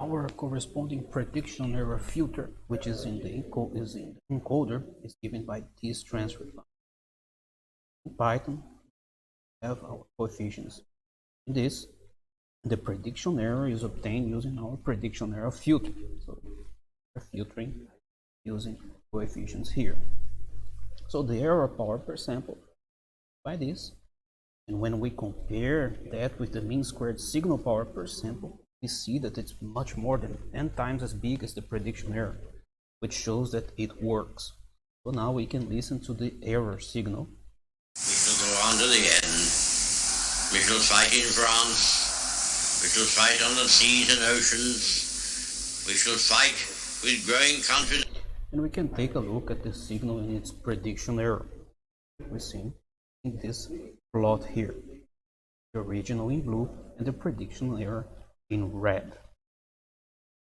our corresponding prediction error filter, which is in the encoder, is given by this transfer function. In Python, we have our coefficients. In this, the prediction error is obtained using our prediction error filter. So we're filtering using coefficients here. So the error power per sample by this, and when we compare that with the mean squared signal power per sample, we see that it's much more than 10 times as big as the prediction error, which shows that it works. So now we can listen to the error signal. We shall go on to the end. We shall fight in France. We shall fight on the seas and oceans. We shall fight with growing confidence. And we can take a look at the signal and its prediction error. We see in this plot here, the original in blue and the prediction error in red.